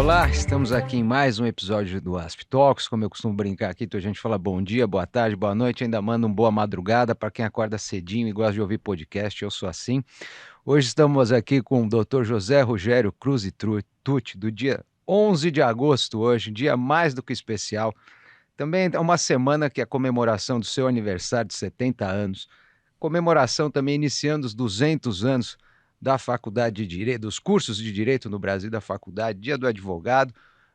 Olá, estamos aqui em mais um episódio do Asp Talks. Como eu costumo brincar aqui, então a gente fala bom dia, boa tarde, boa noite, ainda manda um boa madrugada para quem acorda cedinho e gosta de ouvir podcast, eu sou assim. Hoje estamos aqui com o Dr. José Rogério Cruz e Tucci, do dia 11 de agosto hoje, dia mais do que especial. Também é uma semana que é a comemoração do seu aniversário de 70 anos, comemoração também iniciando os 200 anos da Faculdade de Direito, dos cursos de Direito no Brasil da faculdade, dia do advogado,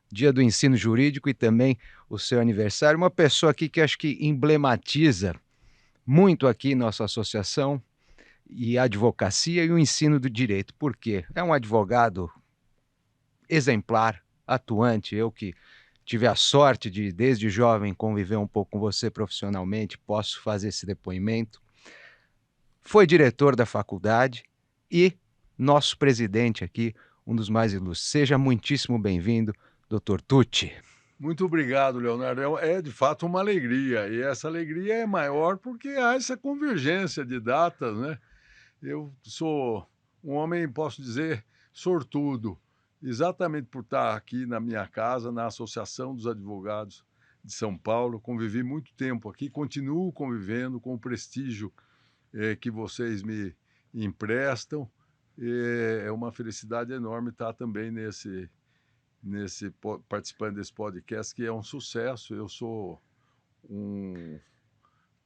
dia do ensino jurídico e também o seu aniversário. Uma pessoa aqui que acho que emblematiza muito aqui nossa associação e a advocacia e o ensino do direito. Por quê? É um advogado exemplar, atuante, eu que tive a sorte de, desde jovem, conviver um pouco com você profissionalmente, posso fazer esse depoimento. Foi diretor da faculdade e nosso presidente aqui, um dos mais ilustres. Seja muitíssimo bem-vindo, Dr. Tucci. Muito obrigado, Leonardo. É de fato uma alegria, e essa alegria é maior porque há essa convergência de datas, né? Eu sou um homem, posso dizer, sortudo, exatamente por estar aqui na minha casa, na Associação dos Advogados de São Paulo. Convivi muito tempo aqui, continuo convivendo com o prestígio que vocês me emprestam. É uma felicidade enorme estar também participando desse podcast, que é um sucesso. Eu sou um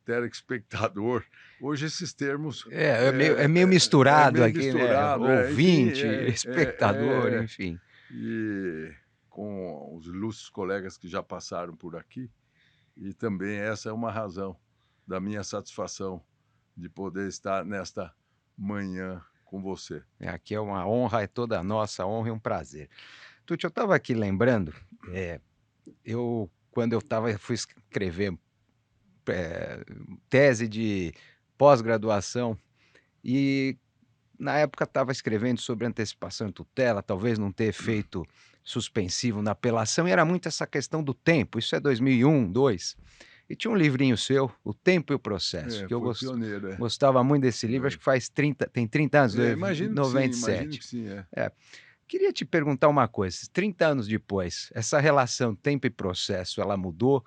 telespectador. Hoje esses termos É meio misturado meio aqui, né? misturado, enfim, Ouvinte, espectador, enfim. e com os ilustres colegas que já passaram por aqui, e também essa é uma razão da minha satisfação de poder estar nesta manhã com você. Aqui é uma honra, é toda nossa honra e um prazer. Tucci, eu estava aqui lembrando, quando fui escrever tese de pós-graduação e na época estava escrevendo sobre antecipação e tutela, talvez não ter feito suspensivo na apelação, e era muito essa questão do tempo, isso é 2001, 2002. E tinha um livrinho seu, O Tempo e o Processo, que eu Foi pioneiro, gostava muito desse livro, acho que tem 30 anos, imagino 97. que sim, é. É. Queria te perguntar uma coisa, 30 anos depois, essa relação tempo e processo, ela mudou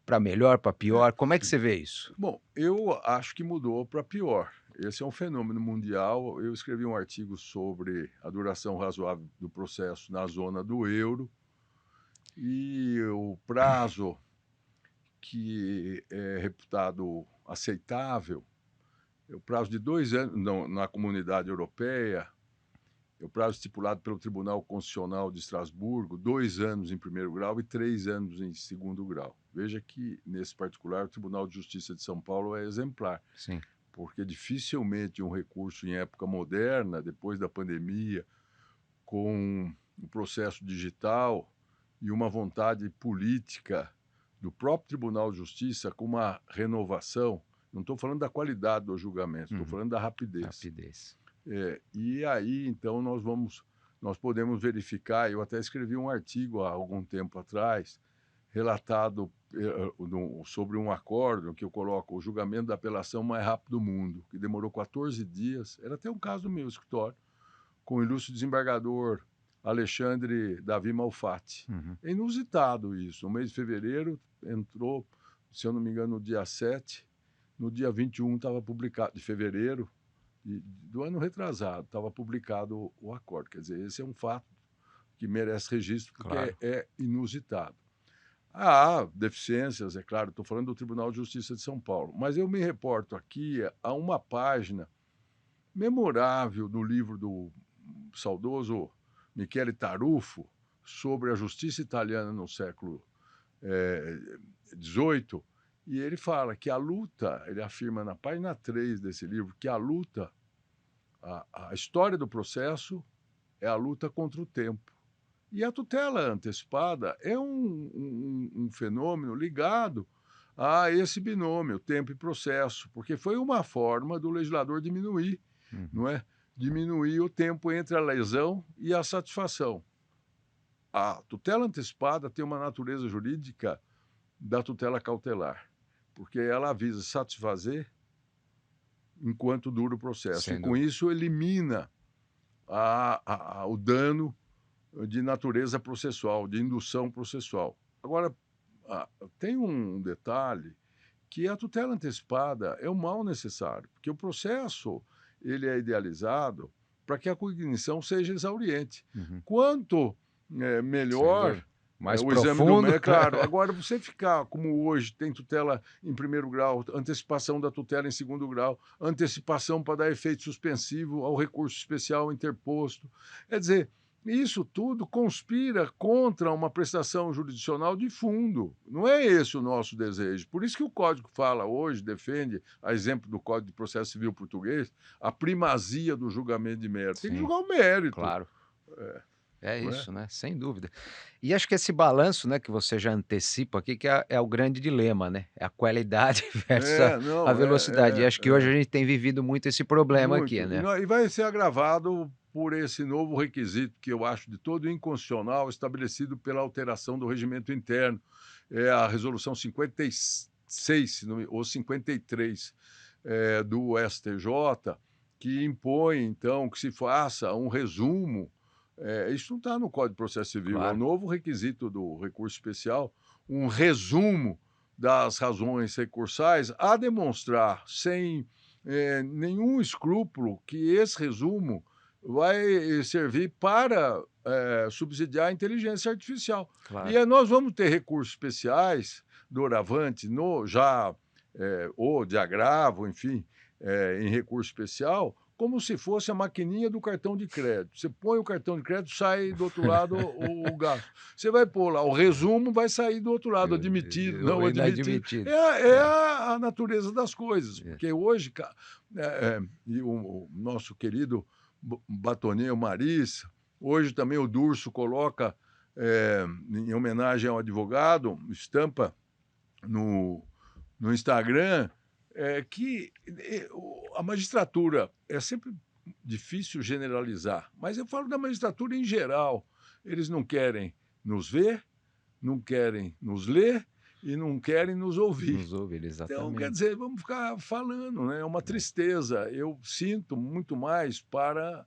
para melhor, para pior? Como é que você vê isso? Bom, eu acho que mudou para pior. Esse é um fenômeno mundial. Eu escrevi um artigo sobre a duração razoável do processo na zona do euro, e o prazo que é reputado aceitável é o prazo de 2 anos na Comunidade Europeia, é o prazo estipulado pelo Tribunal Constitucional de Estrasburgo, 2 anos em primeiro grau e 3 anos em segundo grau. Veja que, nesse particular, o Tribunal de Justiça de São Paulo é exemplar, Sim. porque dificilmente um recurso em época moderna, depois da pandemia, com o processo digital e uma vontade política do próprio Tribunal de Justiça com uma renovação, não estou falando da qualidade do julgamento, estou falando da rapidez. Rapidez. E aí, então, nós podemos verificar. Eu até escrevi um artigo há algum tempo atrás, relatado sobre um acórdão que eu coloco, o julgamento da apelação mais rápido do mundo, que demorou 14 dias. Era até um caso do meu escritório, com o ilustre desembargador Alexandre Davi Malfatti. É inusitado isso. No mês de fevereiro, entrou, se eu não me engano, no dia 7, no dia 21 estava publicado, de fevereiro, do ano retrasado, estava publicado o acordo. Quer dizer, esse é um fato que merece registro, porque Claro. é inusitado. Há deficiências, é claro, estou falando do Tribunal de Justiça de São Paulo, mas eu me reporto aqui a uma página memorável do livro do saudoso Michele Tarufo sobre a justiça italiana no século XVIII, e ele fala que a luta, ele afirma na página 3 desse livro, que a luta, a história do processo é a luta contra o tempo. E a tutela antecipada é um fenômeno ligado a esse binômio, tempo e processo, porque foi uma forma do legislador diminuir, não é? Diminuir o tempo entre a lesão e a satisfação. A tutela antecipada tem uma natureza jurídica da tutela cautelar, porque ela visa satisfazer enquanto dura o processo. Sem E com dúvida. isso elimina o dano de natureza processual, de indução processual. Agora, tem um detalhe que a tutela antecipada é um mal necessário, porque o processo ele é idealizado para que a cognição seja exauriente. Uhum. Quanto Sem melhor dúvida. Mais o exame do profundo. médico, claro. Agora, você ficar, como hoje, tem tutela em primeiro grau, antecipação da tutela em segundo grau, antecipação para dar efeito suspensivo ao recurso especial interposto. Quer dizer, isso tudo conspira contra uma prestação jurisdicional de fundo. Não é esse o nosso desejo. Por isso que o Código fala hoje, defende, a exemplo do Código de Processo Civil Português, a primazia do julgamento de mérito. Tem que Sim, julgar o mérito. claro. É Não é? isso, né, sem dúvida. E acho que esse balanço, né, que você já antecipa aqui, que é o grande dilema, né, é a qualidade versus a Não, velocidade. E acho que hoje a gente tem vivido muito esse problema aqui, muito. né. E vai ser agravado por esse novo requisito que eu acho de todo inconstitucional, estabelecido pela alteração do regimento interno, é a resolução 56, se não me ou 53, do STJ, que impõe, então, que se faça um resumo. Isso não está no Código de Processo Civil, é o Claro, novo requisito do recurso especial, um resumo das razões recursais a demonstrar sem nenhum escrúpulo que esse resumo vai servir para subsidiar a inteligência artificial. E claro. aí nós vamos ter recursos especiais, doravante, ou de agravo, enfim, em recurso especial, como se fosse a maquininha do cartão de crédito. Você põe o cartão de crédito, sai do outro lado o gasto. Você vai pôr lá o resumo, vai sair do outro lado, admitido, não O admitido. inadmitido. A natureza das coisas, É. porque hoje, e o nosso querido Batoninho Marissa, hoje também o Durso coloca, em homenagem ao advogado, estampa no Instagram, que a magistratura é sempre difícil generalizar, mas eu falo da magistratura em geral. Eles não querem nos ver, não querem nos ler e não querem nos ouvir. Nos ouvir, Então, quer exatamente. dizer, vamos ficar falando, né? É uma tristeza. Eu sinto muito mais para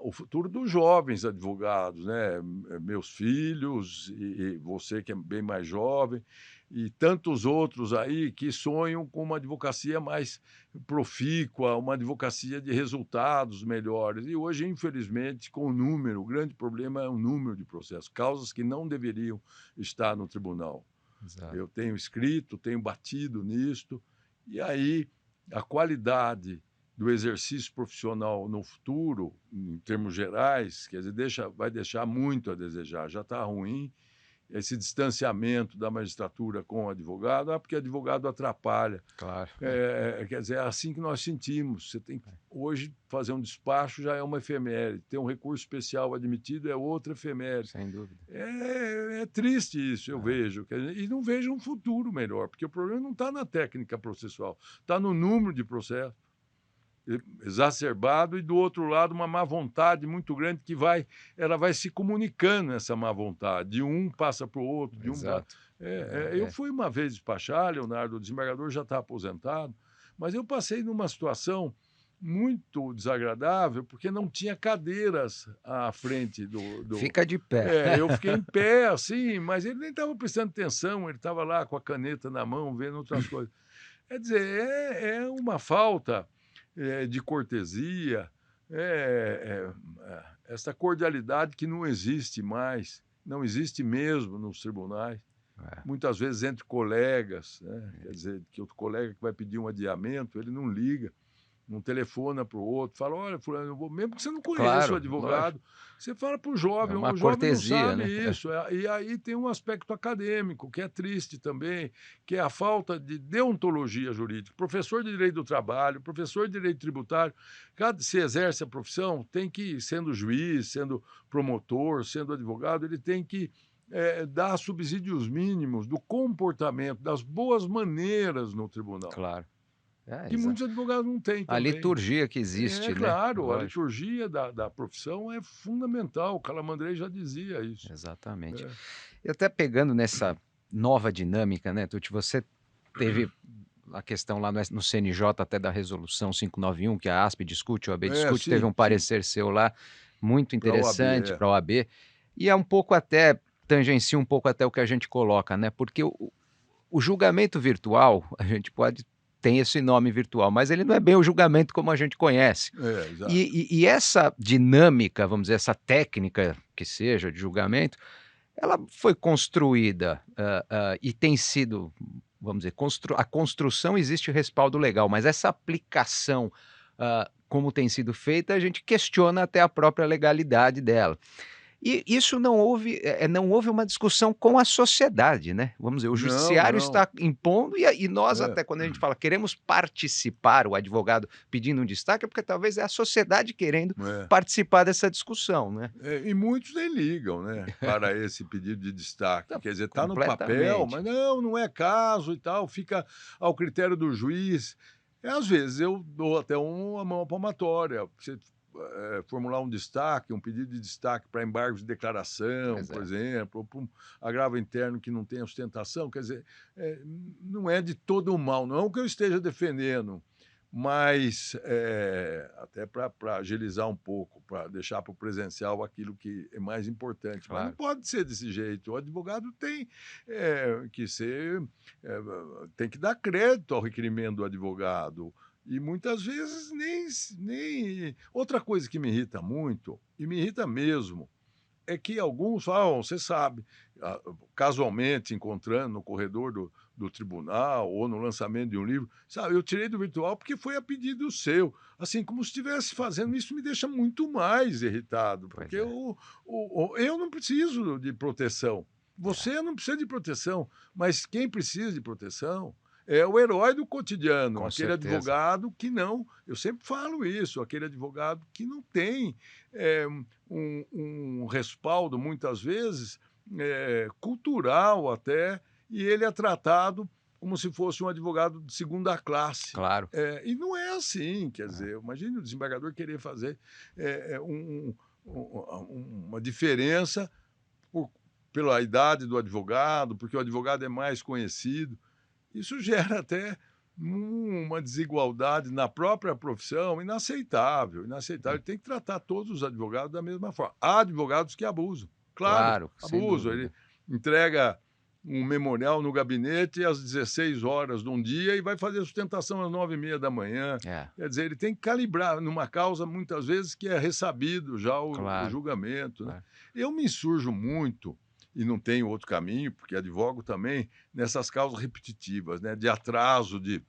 o futuro dos jovens advogados, né? Meus filhos e você que é bem mais jovem e tantos outros aí que sonham com uma advocacia mais profícua, uma advocacia de resultados melhores. E hoje, infelizmente, com o número, o grande problema é o número de processos, causas que não deveriam estar no tribunal. Exato. Eu tenho escrito, tenho batido nisto, e aí a qualidade do exercício profissional no futuro, em termos gerais, quer dizer, vai deixar muito a desejar. Já está ruim esse distanciamento da magistratura com o advogado, porque advogado atrapalha. Claro. Quer dizer, é assim que nós sentimos. Você tem que, hoje, fazer um despacho já é uma efeméride, ter um recurso especial admitido é outra efeméride. Sem dúvida. É triste isso, eu vejo. E não vejo um futuro melhor, porque o problema não está na técnica processual, está no número de processos exacerbado e, do outro lado, uma má vontade muito grande que ela vai se comunicando, essa má vontade. De um passa para o outro, de um para... Exato. Eu fui uma vez despachar, Leonardo, o desembargador já está aposentado, mas eu passei numa situação muito desagradável, porque não tinha cadeiras à frente Fica de pé. eu fiquei em pé, assim, mas ele nem estava prestando atenção, ele estava lá com a caneta na mão, vendo outras coisas. Quer dizer, é uma falta de cortesia, essa cordialidade que não existe mais, não existe mesmo nos tribunais. É. Muitas vezes entre colegas, né? Quer dizer, que outro colega que vai pedir um adiamento, ele não liga, não telefona para o outro, fala, olha, fulano, mesmo que você não conheça o Claro, lógico. advogado, você fala para o É jovem uma não cortesia, sabe né. isso. E aí tem um aspecto acadêmico, que é triste também, que é a falta de deontologia jurídica. Professor de direito do trabalho, professor de direito tributário, cada se exerce a profissão, tem que, sendo juiz, sendo promotor, sendo advogado, ele tem que dar subsídios mínimos do comportamento, das boas maneiras no tribunal, Claro. que muitos advogados não têm A também. liturgia que existe, né, Claro, a lógico. liturgia da profissão é fundamental, o Calamandrei já dizia isso. Exatamente. É. E até pegando nessa nova dinâmica, né, Tuti, você teve a questão lá no CNJ até da resolução 591, que a ASP discute, o OAB discute, teve Sim, um sim. parecer seu lá, muito para a OAB, interessante para a OAB, e é um pouco até tangencia um pouco até o que a gente coloca, né, porque o julgamento virtual, a gente pode tem esse nome virtual, mas ele não é bem o julgamento como a gente conhece. exato. E essa dinâmica, vamos dizer, essa técnica que seja de julgamento, ela foi construída, e tem sido, vamos dizer, a construção existe respaldo legal, mas essa aplicação, como tem sido feita, a gente questiona até a própria legalidade dela. E isso não houve uma discussão com a sociedade, né, vamos dizer, o Não, judiciário não. está impondo e nós É. até quando a gente fala: "Queremos participar", o advogado pedindo um destaque, é porque talvez é a sociedade querendo É. participar dessa discussão, né. E muitos nem ligam, né, para esse pedido de destaque. Tá, Quer dizer, está no papel, completamente. mas não é caso e tal, fica ao critério do juiz. Às vezes eu dou até uma mão palmatória, você, formular um destaque, um pedido de destaque para embargos de declaração, Pois por é. exemplo, ou para um agravo interno que não tem sustentação, quer dizer, não é de todo o mal, não é o que eu esteja defendendo, mas, até para agilizar um pouco, para deixar para o presencial aquilo que é mais importante. Mas não Claro. pode ser desse jeito. O advogado tem, que ser tem que dar crédito ao requerimento do advogado. E muitas vezes nem outra coisa que me irrita muito, e me irrita mesmo, é que alguns falam: "Você sabe", casualmente encontrando no corredor do tribunal ou no lançamento de um livro, "sabe, eu tirei do virtual porque foi a pedido seu", assim, como se estivesse fazendo isso, me deixa muito mais irritado, Pois porque é. eu não preciso de proteção, É, você não precisa de proteção, mas quem precisa de proteção é o herói do cotidiano, com aquele certeza. advogado que não, eu sempre falo isso, aquele advogado que não tem, eh um respaldo, muitas vezes, cultural até, e ele é tratado como se fosse um advogado de segunda classe. Claro. E não é assim, quer É. dizer, imagine o desembargador querer fazer, uma diferença por pela idade do advogado, porque o advogado é mais conhecido. Isso gera até uma desigualdade na própria profissão inaceitável, inaceitável. É. Tem que tratar todos os advogados da mesma forma. Há advogados que abusam, claro, Claro, sem abusam. Ele dúvida. entrega um memorial no gabinete às 16 horas de um dia e vai fazer sustentação às 9h30 da manhã. É, Quer dizer, ele tem que calibrar numa causa, muitas vezes, que é ressabido já o claro, julgamento, né. claro. Eu me insurjo muito, e não tenho outro caminho, porque advogo também, nessas causas repetitivas, né, de atraso, de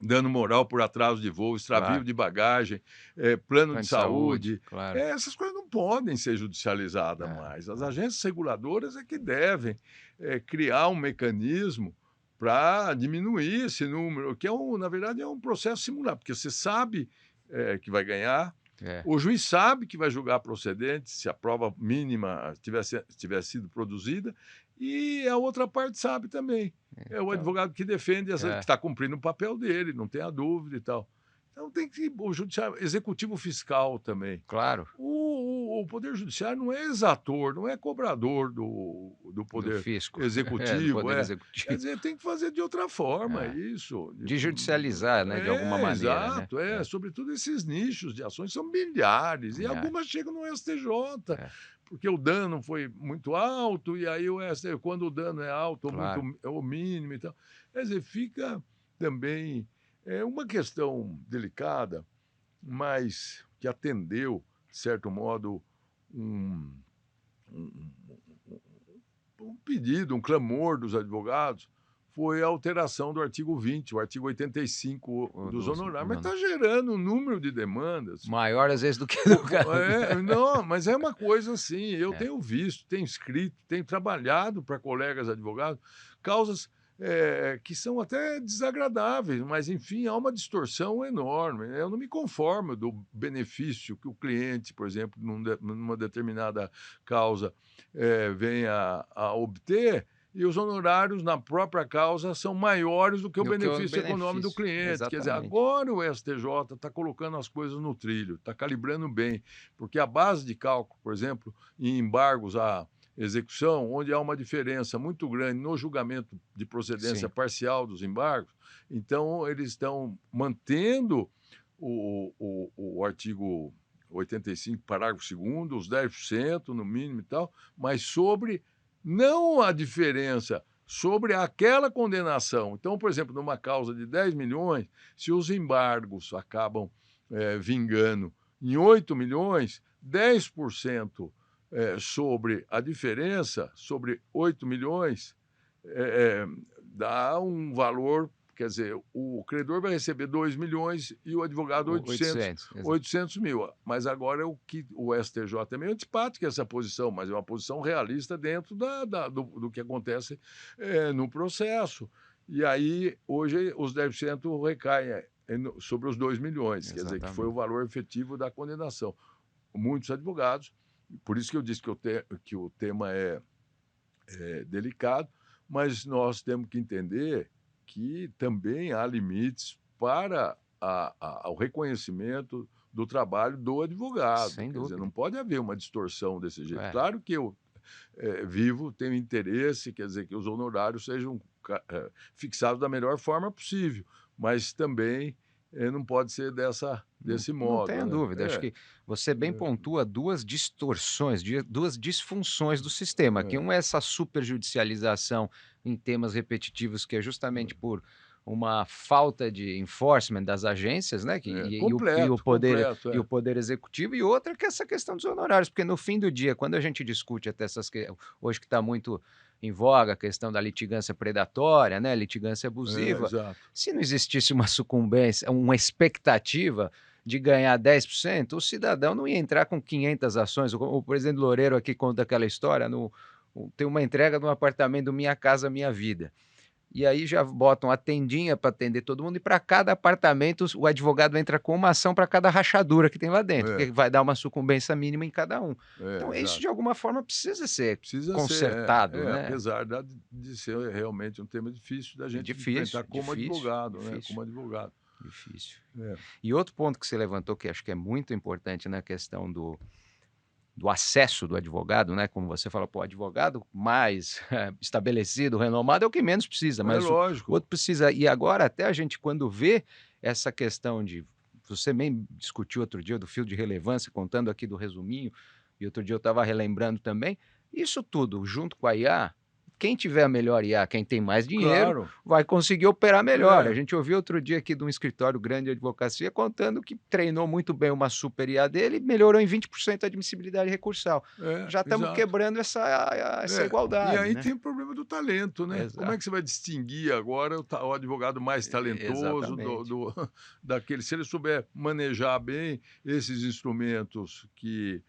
dano moral por atraso de voo, extravio Claro. de bagagem, plano Plano de de saúde, saúde, claro. essas coisas não podem ser judicializadas É, mais. As é. agências reguladoras é que devem, criar um mecanismo para diminuir esse número, que na verdade é um processo simulado, porque você sabe, que vai ganhar, É. o juiz sabe que vai julgar procedente, se a prova mínima tiver sido produzida, e a outra parte sabe também. É o Então advogado que defende que é, está cumprindo o papel dele, não tenha dúvida e tal. Então tem que o judiciário executivo fiscal também. claro, O poder judiciário não é exator, não é cobrador do do poder fisco, do executivo, poder quer executivo. dizer, tem que fazer de outra forma É. isso, De judicializar, né, de alguma maneira, né. exato, É, sobretudo esses nichos de ações são milhares e milhares. algumas chegam no STJ, É, porque o dano foi muito alto e aí o STJ quando o dano é alto ou muito claro. ou mínimo e tal, quer dizer, fica também uma questão delicada, mas que atendeu, de certo modo, um um um pedido, um clamor dos advogados, foi a alteração do artigo 20, o artigo 85 O dos dos honorários, mas no está gerando um número de demandas. maior às vezes do que do cara. Não, mas é uma coisa assim, eu É, tenho visto, tenho escrito, tenho trabalhado para colegas advogados, causas, que são até desagradáveis, mas enfim, há uma distorção enorme. Eu não me conformo do benefício que o cliente, por exemplo, numa determinada causa, venha a obter, e os honorários na própria causa são maiores do que o do que o benefício econômico do benefício. cliente. Quer dizer, Exatamente. agora o STJ está colocando as coisas no trilho, está calibrando bem, porque a base de cálculo, por exemplo, em embargos à execução, onde há uma diferença muito grande no julgamento de procedência Sim, parcial dos embargos, então eles estão mantendo o artigo 85, parágrafo 2º, os 10% no mínimo e tal, mas sobre não a diferença, sobre aquela condenação. Então, por exemplo, numa causa de 10 milhões, se os embargos acabam vingando em 8 milhões, 10% sobre a diferença, sobre 8 milhões, dá um valor, quer dizer, o credor vai receber 2 milhões e o advogado 800 mil. Mas agora é o que o STJ é meio antipático essa posição, mas é uma posição realista dentro do que acontece no processo. E aí, hoje, os 10% recaem sobre os 2 milhões, quer dizer, que foi o valor efetivo da condenação. Muitos advogados, por isso que eu disse que o tema é delicado, mas nós temos que entender que também há limites para o reconhecimento do trabalho do advogado. Sem Quer dúvida. dizer, não pode haver uma distorção desse jeito. É. Claro que eu vivo, tenho interesse, quer dizer, que os honorários sejam fixados da melhor forma possível, mas também não pode ser desse modo. Não tenha dúvida. Acho que você bem pontua duas distorções, duas disfunções do sistema, que um é essa superjudicialização em temas repetitivos, que é justamente por uma falta de enforcement das agências, né, e o poder executivo, e outra que é essa questão dos honorários, porque no fim do dia, quando a gente discute até hoje que está muito em voga a questão da litigância predatória, né, litigância abusiva, se não existisse uma sucumbência, uma expectativa de ganhar 10%, o cidadão não ia entrar com 500 ações. O presidente Loureiro aqui conta aquela história, tem uma entrega de um apartamento do Minha Casa Minha Vida. E aí já botam a tendinha para atender todo mundo, e para cada apartamento o advogado entra com uma ação para cada rachadura que tem lá dentro, porque vai dar uma sucumbência mínima em cada um. Então isso de alguma forma precisa ser consertado, né? Apesar de ser realmente um tema difícil da gente enfrentar como advogado, né? Como advogado. Difícil. E outro ponto que você levantou, que acho que é muito importante na questão do acesso do advogado, né? Como você fala, o advogado mais estabelecido, renomado, é o que menos precisa, mas lógico. O outro precisa. E agora, até a gente, quando vê essa questão você bem discutiu outro dia do fio de relevância, contando aqui do resuminho, e outro dia eu estava relembrando também, isso tudo, junto com a IA, quem tiver a melhor IA, quem tem mais dinheiro, vai conseguir operar melhor. A gente ouviu outro dia aqui de um escritório grande de advocacia contando que treinou muito bem uma super IA dele e melhorou em 20% a admissibilidade recursal. Já estamos quebrando essa igualdade. E aí né? tem o problema do talento, né? Exato. Como é que você vai distinguir agora o advogado mais talentoso daquele? Se ele souber manejar bem esses instrumentos que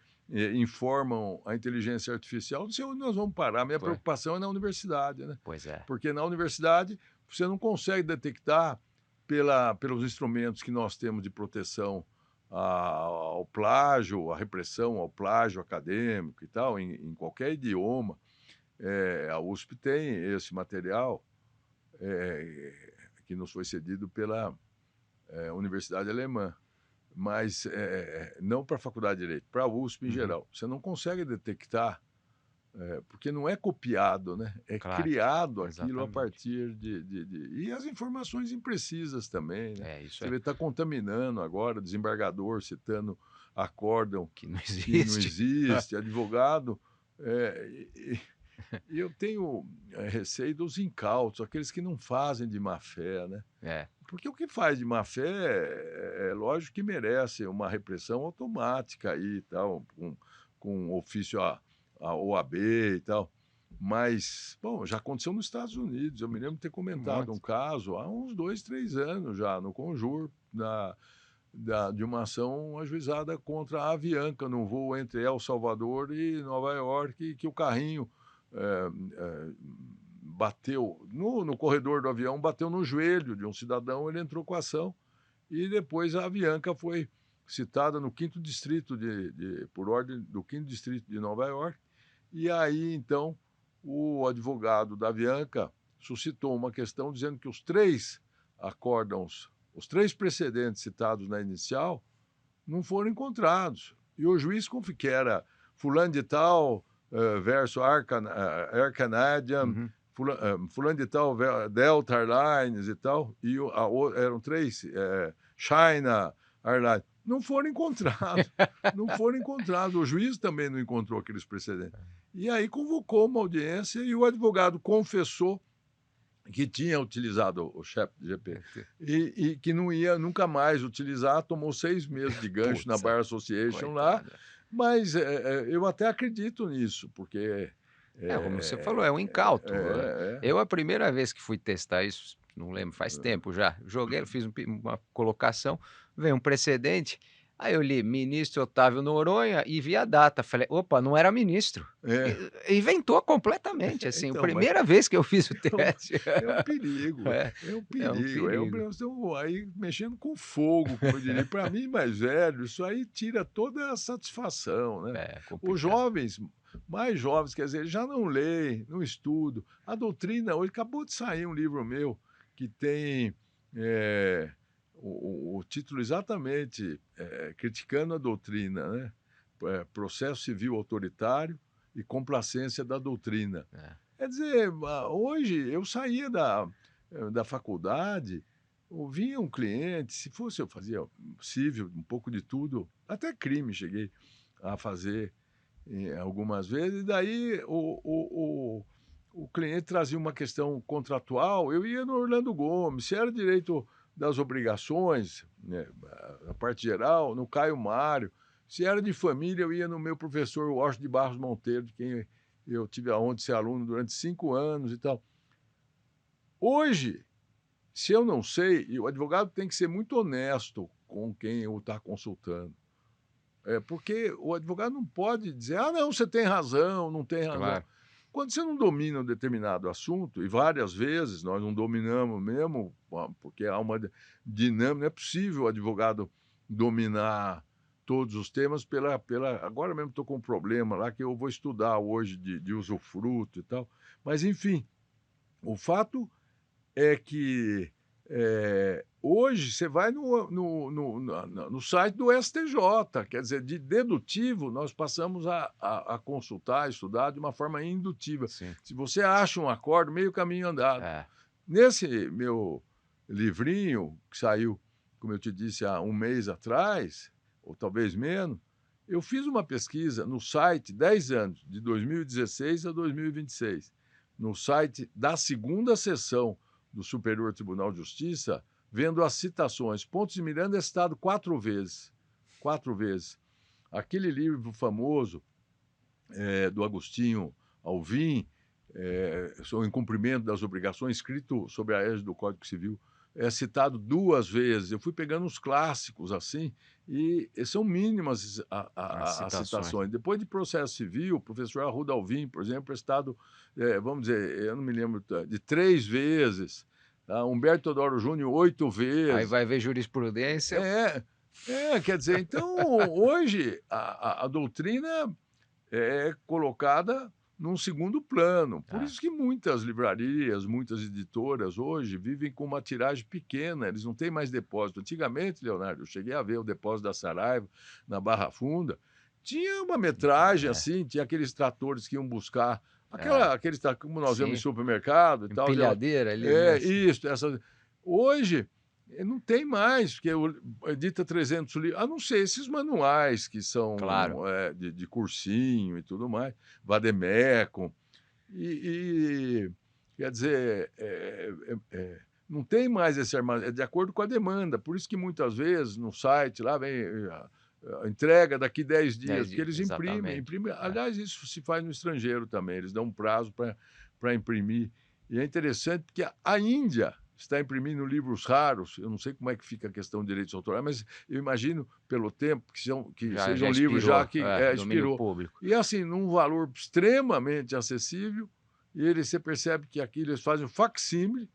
informam a inteligência artificial, não sei onde nós vamos parar. Minha preocupação é na universidade, né? Pois é. Porque na universidade você não consegue detectar pelos instrumentos que nós temos de proteção ao plágio, a repressão ao plágio acadêmico e tal, em qualquer idioma. A USP tem esse material que nos foi cedido pela Universidade Alemã, mas não para a Faculdade de Direito, para a USP em geral. Você não consegue detectar, porque não é copiado, né? Criado aquilo a partir E as informações imprecisas também, né? Você está contaminando agora, desembargador citando acórdão que não existe, advogado. E eu tenho receio dos incautos, aqueles que não fazem de má fé, né? Porque o que faz de má fé é lógico que merece uma repressão automática aí e tal, com ofício à OAB e tal. Mas, bom, já aconteceu nos Estados Unidos. Eu me lembro de ter comentado um caso há uns 2, 3 anos já, no Conjur, de uma ação ajuizada contra a Avianca, num voo entre El Salvador e Nova York, que o carrinho bateu no corredor do avião, bateu no joelho de um cidadão, ele entrou com a ação e depois a Avianca foi citada no 5º distrito por ordem do 5º distrito de Nova York, e aí então o advogado da Avianca suscitou uma questão dizendo que os 3 acórdãos, os 3 precedentes citados na inicial não foram encontrados, e o juiz que era fulano de tal versus Air Canadian, fulano de tal, Delta Airlines e tal, e eram 3, China Airlines. não foram encontrados. Não foram encontrados. O juiz também não encontrou aqueles precedentes. E aí convocou uma audiência e o advogado confessou que tinha utilizado o ChatGPT e que não ia nunca mais utilizar, tomou 6 meses de gancho na Bar Association lá, mas eu até acredito nisso, porque... como você falou, é um incauto. É. Eu, a primeira vez que fui testar isso, não lembro, faz tempo já, joguei, fiz uma colocação, veio um precedente, aí eu li ministro Otávio Noronha e vi a data, falei, opa, não era ministro. Inventou completamente, assim, Então, a primeira vez que eu fiz o teste. É um perigo, é um perigo. Estão aí mexendo com fogo, como eu diria. Para mim, mais velho, isso aí tira toda a satisfação, né? Os jovens, mais jovens, quer dizer, já não leem, não estudam. A doutrina, hoje acabou de sair um livro meu que tem o título exatamente criticando a doutrina, né? Processo civil autoritário e complacência da doutrina. Quer dizer, hoje eu saía da faculdade, ouvia um cliente, se fosse eu fazia civil, um pouco de tudo, até crime cheguei a fazer algumas vezes, e daí o cliente trazia uma questão contratual, eu ia no Orlando Gomes, se era direito das obrigações, né, a parte geral, no Caio Mário, se era de família, eu ia no meu professor Washington de Barros Monteiro, de quem eu tive a honra de ser aluno durante 5 anos e tal. Hoje, se eu não sei, e o advogado tem que ser muito honesto com quem o está consultando. Porque o advogado não pode dizer, não, você tem razão, não tem razão. Claro. Quando você não domina um determinado assunto, e várias vezes nós não dominamos mesmo, porque há uma dinâmica, não é possível o advogado dominar todos os temas agora mesmo estou com um problema lá que eu vou estudar hoje de usufruto e tal. Mas, enfim, o fato é que hoje você vai no site do STJ, quer dizer, de dedutivo nós passamos a consultar, a estudar de uma forma indutiva. Sim. Se você acha um acordo, meio caminho andado. Nesse meu livrinho, que saiu, como eu te disse, há um mês atrás, ou talvez menos, eu fiz uma pesquisa no site, 10 anos, de 2016 a 2026, no site da segunda sessão do Superior Tribunal de Justiça, vendo as citações. Pontes de Miranda é citado 4 vezes. 4 vezes. Aquele livro famoso do Agostinho Alvim, sobre o incumprimento das obrigações, escrito sobre a égide do Código Civil, é citado 2 vezes. Eu fui pegando uns clássicos assim, e são mínimas as citações. Depois de processo civil, o professor Arruda Alvim, por exemplo, é citado, vamos dizer, eu não me lembro, de 3 vezes. Humberto Teodoro Júnior, 8 vezes. Aí vai ver jurisprudência. Quer dizer, então, hoje, a doutrina é colocada num segundo plano. Por isso que muitas livrarias, muitas editoras hoje vivem com uma tiragem pequena, eles não têm mais depósito. Antigamente, Leonardo, eu cheguei a ver o depósito da Saraiva, na Barra Funda, tinha uma metragem assim, tinha aqueles tratores que iam buscar, aqueles como nós vemos em supermercado e tal. Empilhadeira ali. Isso. Hoje, não tem mais, porque edita 300 livros, a não ser esses manuais que são de cursinho e tudo mais, Vademecum, quer dizer, não tem mais esse armazém, é de acordo com a demanda, por isso que muitas vezes no site lá vem a entrega daqui 10 dias, porque eles imprimem. Aliás, isso se faz no estrangeiro também, eles dão um prazo para imprimir, e é interessante porque a Índia está imprimindo livros raros, eu não sei como é que fica a questão de direitos autorais, mas eu imagino, pelo tempo, que sejam livros já que expirou. Público. E assim, num valor extremamente acessível, e você percebe que aqui eles fazem um facsímile,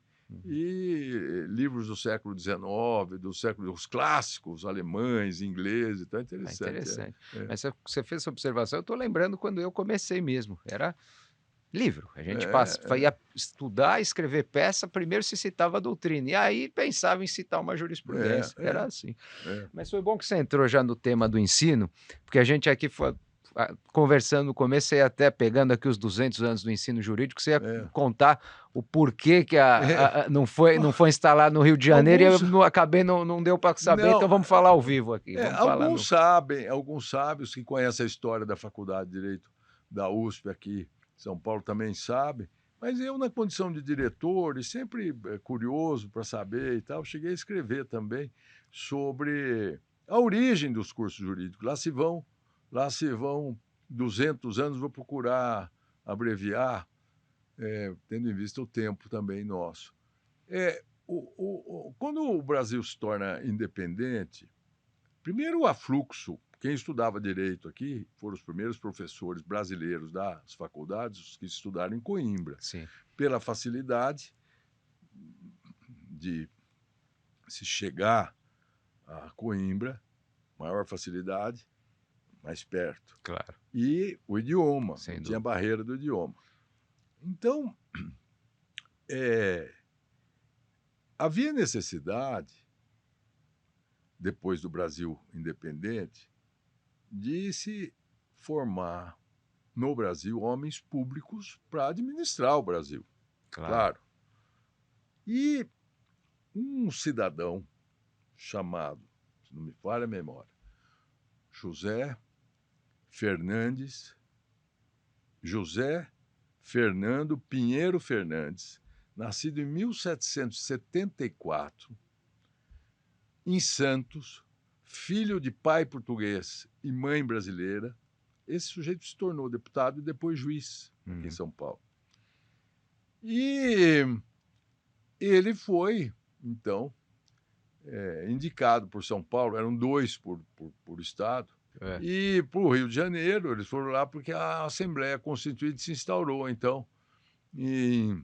e livros do século XIX, dos clássicos alemães, ingleses, então é interessante. Mas você fez essa observação, eu estou lembrando quando eu comecei mesmo, era livro. A gente ia estudar, escrever peça, primeiro se citava a doutrina, e aí pensava em citar uma jurisprudência. Era assim. Mas foi bom que você entrou já no tema do ensino, porque a gente aqui conversando no começo, você ia até pegando aqui os 200 anos do ensino jurídico, você ia É. contar o porquê que não foi instalado no Rio de Janeiro e eu Alguns acabei não deu para saber, então não, vamos falar ao vivo aqui, vamos falar alguns sabem, alguns sábios que conhecem a história da Faculdade de Direito da USP aqui em São Paulo também sabem, mas eu, na condição de diretor e sempre curioso para saber e tal, cheguei a escrever também sobre a origem dos cursos jurídicos. Lá se vão 200 anos, vou procurar abreviar, tendo em vista o tempo também nosso. Quando o Brasil se torna independente, primeiro o afluxo, quem estudava direito aqui foram os primeiros professores brasileiros das faculdades, os que estudaram em Coimbra, Sim. pela facilidade de se chegar a Coimbra, maior facilidade, mais perto. Claro. E o idioma, Sem não dúvida. tinha barreira do idioma. Então, havia necessidade, depois do Brasil independente, de se formar no Brasil homens públicos para administrar o Brasil. Claro. E um cidadão chamado, se não me falha a memória, José Fernando Pinheiro Fernandes, nascido em 1774, em Santos, filho de pai português e mãe brasileira. Esse sujeito se tornou deputado e depois juiz aqui em São Paulo. E ele foi, então, indicado por São Paulo, eram 2 por estado, e para o Rio de Janeiro, eles foram lá porque a Assembleia Constituinte se instaurou, então, em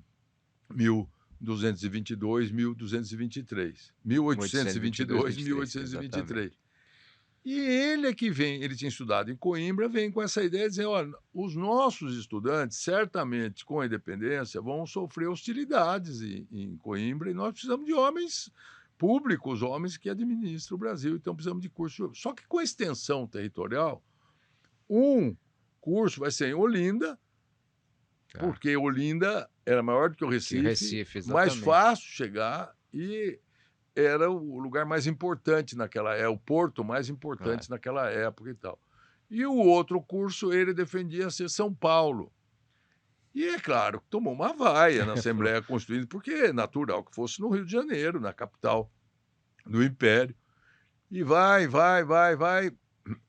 1222, 1223. 1822, 1823. E ele é que vem, ele tinha estudado em Coimbra, vem com essa ideia de dizer, olha, os nossos estudantes, certamente, com a independência, vão sofrer hostilidades em Coimbra, e nós precisamos de homens públicos, homens que administram o Brasil, então precisamos de curso. Só que com a extensão territorial, um curso vai ser em Olinda, porque Olinda era maior do que o Recife, mais fácil chegar e era o lugar mais importante o porto mais importante naquela época e tal. E o outro curso, ele defendia ser São Paulo. E é claro que tomou uma vaia na Assembleia Constituinte, porque é natural que fosse no Rio de Janeiro, na capital do Império. E vai.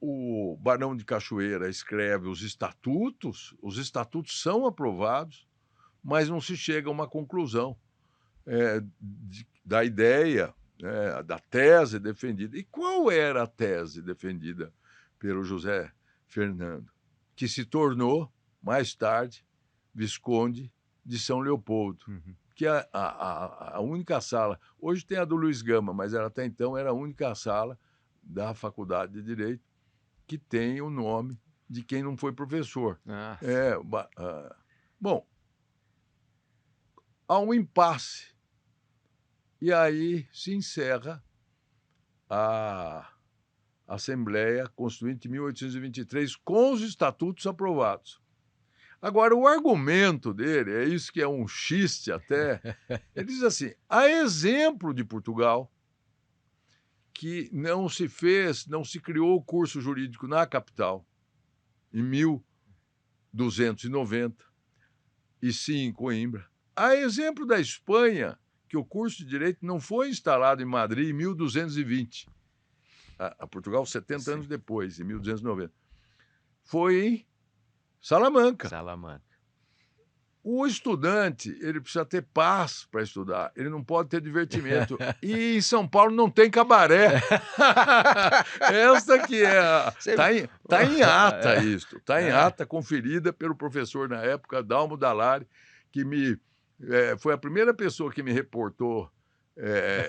O Barão de Cachoeira escreve os estatutos são aprovados, mas não se chega a uma conclusão da ideia, da tese defendida. E qual era a tese defendida pelo José Fernando, que se tornou, mais tarde, Visconde de São Leopoldo, que é a única sala, hoje tem a do Luiz Gama, mas até então era a única sala da Faculdade de Direito que tem o nome de quem não foi professor. Bom, há um impasse. E aí se encerra a Assembleia Constituinte de 1823 com os estatutos aprovados. Agora, o argumento dele, é isso que é um xiste até, ele diz assim, a exemplo de Portugal, que não se criou o curso jurídico na capital em 1290, e sim em Coimbra. A exemplo da Espanha, que o curso de Direito não foi instalado em Madrid em 1220. A Portugal, 70 anos depois, em 1290. Foi em Salamanca. O estudante, ele precisa ter paz para estudar, ele não pode ter divertimento. E em São Paulo não tem cabaré. Essa que é Tá em ata isto. Está em ata, conferida pelo professor na época, Dalmo Dallari, que foi a primeira pessoa que me reportou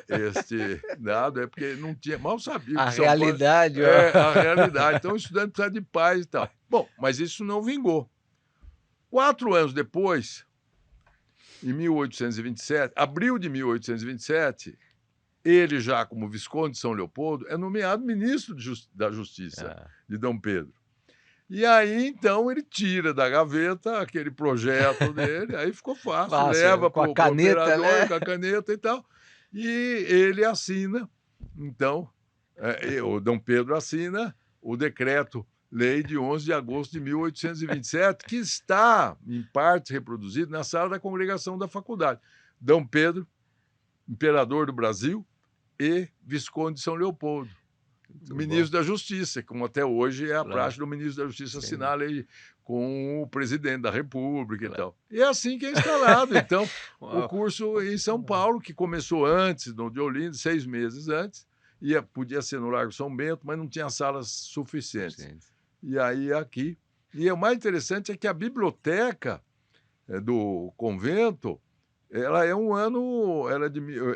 este dado, porque não tinha, mal sabia. A realidade. A realidade. Então o estudante precisa de paz e tal. Bom, mas isso não vingou. 4 anos depois, em 1827, abril de 1827, ele já como Visconde de São Leopoldo é nomeado ministro da Justiça de Dom Pedro. E aí, então, ele tira da gaveta aquele projeto dele, aí ficou fácil, Fácil, leva com para a o caneta, operador né? com a caneta e tal, e ele assina, então, o Dom Pedro assina o decreto-lei de 11 de agosto de 1827, que está, em parte, reproduzido na sala da congregação da faculdade. Dom Pedro, imperador do Brasil e Visconde de São Leopoldo. Muito bom, Ministro da Justiça, como até hoje é a claro. praxe do ministro da Justiça Sem assinar a lei com o presidente da República e claro. tal. E é assim que é instalado, então, o Uau, curso em São Paulo, que começou antes, no de Olinda, 6 meses antes, podia ser no Largo São Bento, mas não tinha salas suficientes. suficiente. E aí aqui. E o mais interessante é que a biblioteca do convento, ela é um ano,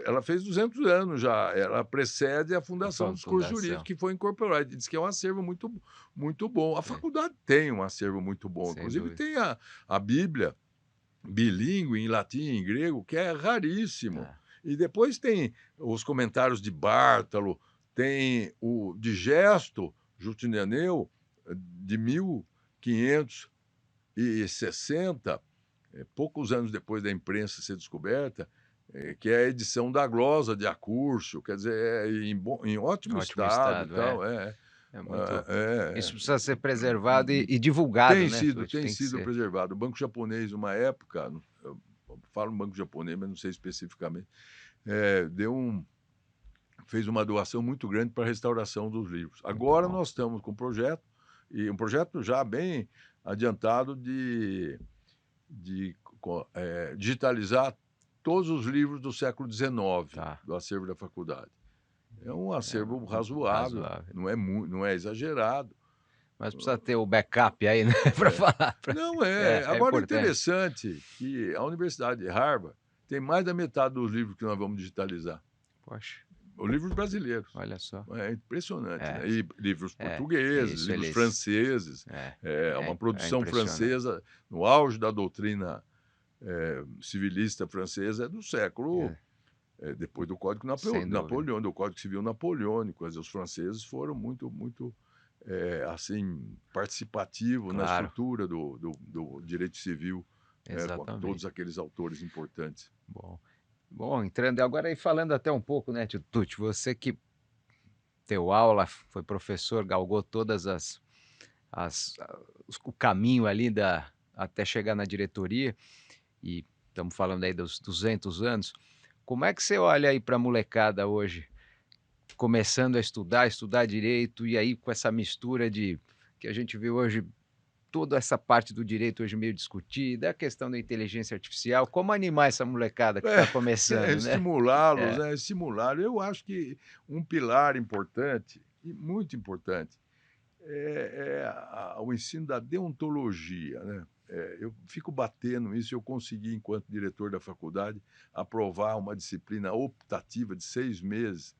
ela fez 200 anos já, ela precede a fundação dos cursos jurídicos, Fundação, que foi incorporada. Diz que é um acervo muito, muito bom. A sim, faculdade tem um acervo muito bom, sem inclusive dúvida. tem a Bíblia bilíngue em latim e em grego, que é raríssimo. Ah, E depois tem os comentários de Bártalo, tem o Digesto Justinianeu, de 1560, poucos anos depois da imprensa ser descoberta, que é a edição da glosa de Acúrcio, quer dizer, em ótimo ótimo estado e estado, é. tal. É muito. É, Isso é. precisa ser preservado e divulgado, né, Tuti? Tem Tem que sido ser. preservado. O Banco Japonês, uma época, eu falo Banco Japonês, mas não sei especificamente, deu fez uma doação muito grande para a restauração dos livros. Muito Agora bom. nós estamos com um projeto, e um projeto já bem adiantado de digitalizar todos os livros do século XIX, Tá. do acervo da faculdade. É um É acervo razoável, razoável. não é exagerado. Mas precisa ter o backup aí, né, para É. falar. Não é. É Agora é importante. interessante que a Universidade de Harvard tem mais da metade dos livros que nós vamos digitalizar. Poxa, Os livros brasileiros. olha só. É impressionante, É, né? E livros portugueses, isso livros eles. franceses, é uma É produção impressionante. francesa no auge da doutrina civilista francesa do século, É, depois do Código sem dúvida. Napoleão, do Código Civil Napoleônico. Quer dizer, os franceses foram muito, muito assim, participativo na Claro, estrutura do direito civil, com todos exatamente. aqueles autores importantes. Bom. Bom, entrando agora aí falando até um pouco, né, Tio Tuti, você que deu aula, foi professor, galgou todas o caminho ali até chegar na diretoria, e estamos falando aí dos 200 anos. Como é que você olha aí para a molecada hoje, começando a estudar direito, e aí com essa mistura de que a gente vê hoje, toda essa parte do direito hoje meio discutida, a questão da inteligência artificial, como animar essa molecada que está começando, né? Estimulá-los, É, né? Estimular. Eu acho que um pilar importante, e muito importante, o ensino da deontologia, né? Eu fico batendo isso. Eu consegui, enquanto diretor da faculdade, aprovar uma disciplina optativa de 6 meses,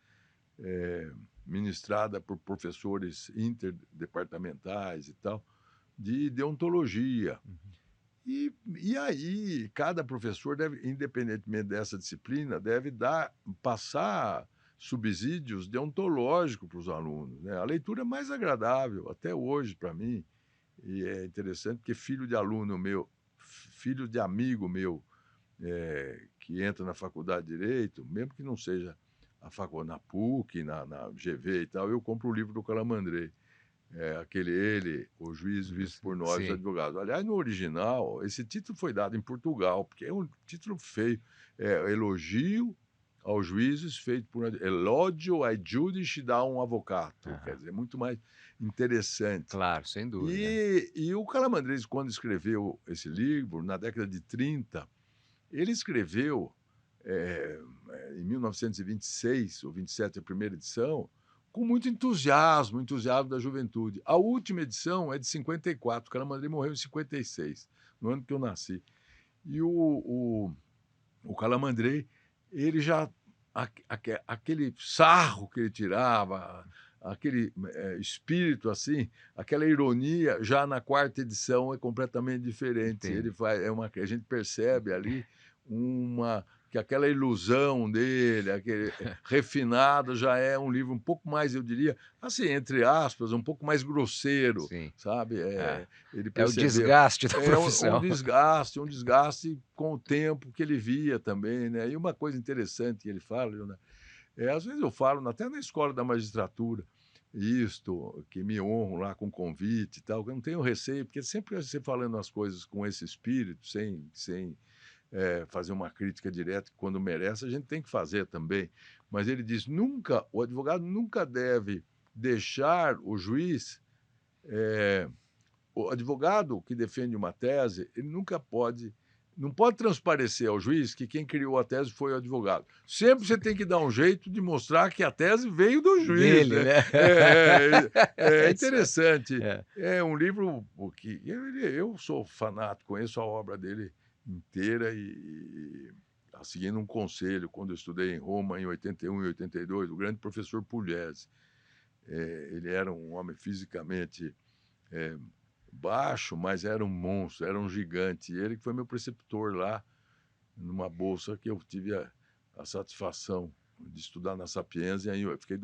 ministrada por professores interdepartamentais e tal, de deontologia. E aí, cada professor deve, independentemente dessa disciplina, deve passar subsídios deontológicos para os alunos, né? A leitura é mais agradável, até hoje, para mim, e é interessante porque filho de aluno meu, filho de amigo meu, que entra na faculdade de Direito, mesmo que não seja a faculdade na PUC, na GV e tal, eu compro o livro do Calamandrei. Ele, o juiz visto por nós, os sim, advogados. Aliás, no original, esse título foi dado em Portugal, porque é um título feio. Elogio aos juízes feito por elogio ai giudici da um avvocato. Quer aham, dizer, muito mais interessante. claro, sem dúvida. E o Calamandrese, quando escreveu esse livro, na década de 30, ele escreveu, em 1926 ou 27, a primeira edição, com muito entusiasmo, entusiasmo da juventude. A última edição é de 54, o Calamandrei morreu em 56, no ano que eu nasci. E o Calamandrei, ele já, aquele sarro que ele tirava, aquele espírito assim, aquela ironia, já na quarta edição é completamente diferente. Entendi. A gente percebe ali que aquela ilusão dele, aquele refinado, já é um livro um pouco mais, eu diria, assim, entre aspas, um pouco mais grosseiro, Sim. sabe? É. Ele É o percebeu. desgaste da É um profissão. desgaste, um desgaste com o tempo que ele via também, né? E uma coisa interessante que ele fala, Leonardo, às vezes eu falo até na escola da magistratura, isto, que me honro lá com convite e tal, que eu não tenho receio, porque sempre você falando as coisas com esse espírito, sem fazer uma crítica direta, que quando merece, a gente tem que fazer também. Mas ele diz: nunca, o advogado nunca deve deixar o juiz. O advogado que defende uma tese, ele nunca pode. Não pode transparecer ao juiz que quem criou a tese foi o advogado. Sempre você tem que dar um jeito de mostrar que a tese veio do juiz, Dele, né? né? É Isso é. interessante. É. É um livro que eu sou fanático, conheço a obra dele inteira seguindo um conselho, quando eu estudei em Roma em 81 e 82, o grande professor Pugliese. Ele era um homem fisicamente baixo, mas era um monstro, era um gigante. E ele que foi meu preceptor lá, numa bolsa que eu tive a satisfação de estudar na Sapienza. Eu fiquei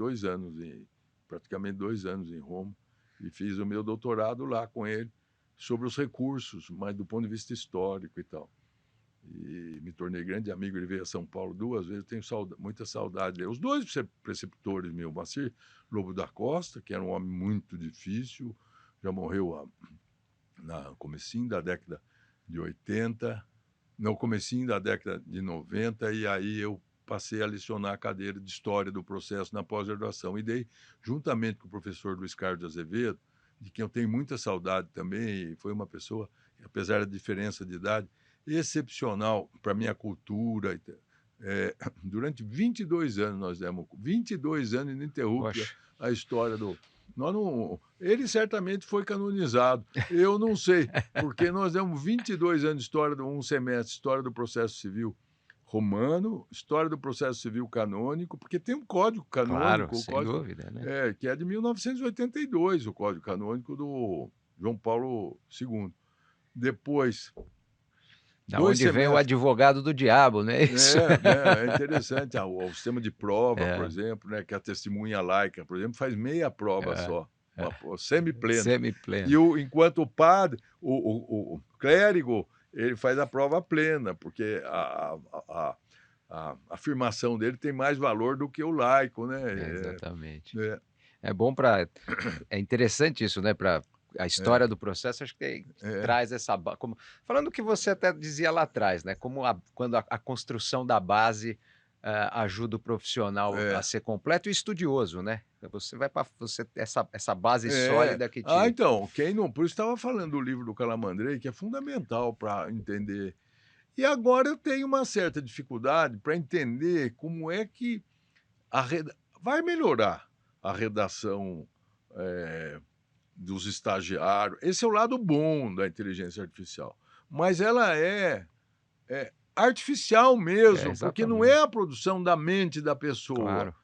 praticamente 2 anos em Roma, e fiz o meu doutorado lá com ele, sobre os recursos, mas do ponto de vista histórico e tal. E me tornei grande amigo. Ele veio a São Paulo 2 vezes, tenho muita saudade dele. Os dois preceptores meus, Moacir Lobo da Costa, que era um homem muito difícil, já morreu no comecinho da década de 80, no comecinho da década de 90, e aí eu passei a lecionar a cadeira de História do Processo na pós-graduação. E dei, juntamente com o professor Luiz Carlos de Azevedo, de quem eu tenho muita saudade também, e foi uma pessoa, apesar da diferença de idade, excepcional para a minha cultura. Durante 22 anos nós demos, 22 anos ininterruptos, Poxa. a história do... Ele certamente foi canonizado, eu não sei, porque nós demos 22 anos de história, um semestre, história do processo civil romano, história do processo civil canônico, porque tem um código Claro, canônico, sem dúvida, né? que é de 1982, o código canônico do João Paulo II. Depois, Da 2 onde vem o semestres. advogado do diabo, né? Isso. Né, é interessante. O sistema de prova, por É, exemplo, né, que a testemunha laica, por exemplo, faz meia prova é, só, é. semi-plena. Semi-pleno. Enquanto o padre, o clérigo, ele faz a prova plena, porque a afirmação dele tem mais valor do que o laico, né? Exatamente. É, É bom para. É interessante isso, né? Para a é, história do processo, acho que é, traz essa. Como, falando o que você até dizia lá atrás, né? Como quando a construção da base ajuda o profissional a é. ser completo e estudioso, né? Você vai para você essa base sólida que te. Então, quem não... Por isso estava falando do livro do Calamandrei, que é fundamental para entender. E agora eu tenho uma certa dificuldade para entender como é que vai melhorar a redação dos estagiários. Esse é o lado bom da inteligência artificial. Mas ela é artificial mesmo, porque não é Exatamente. a produção da mente da pessoa. Claro.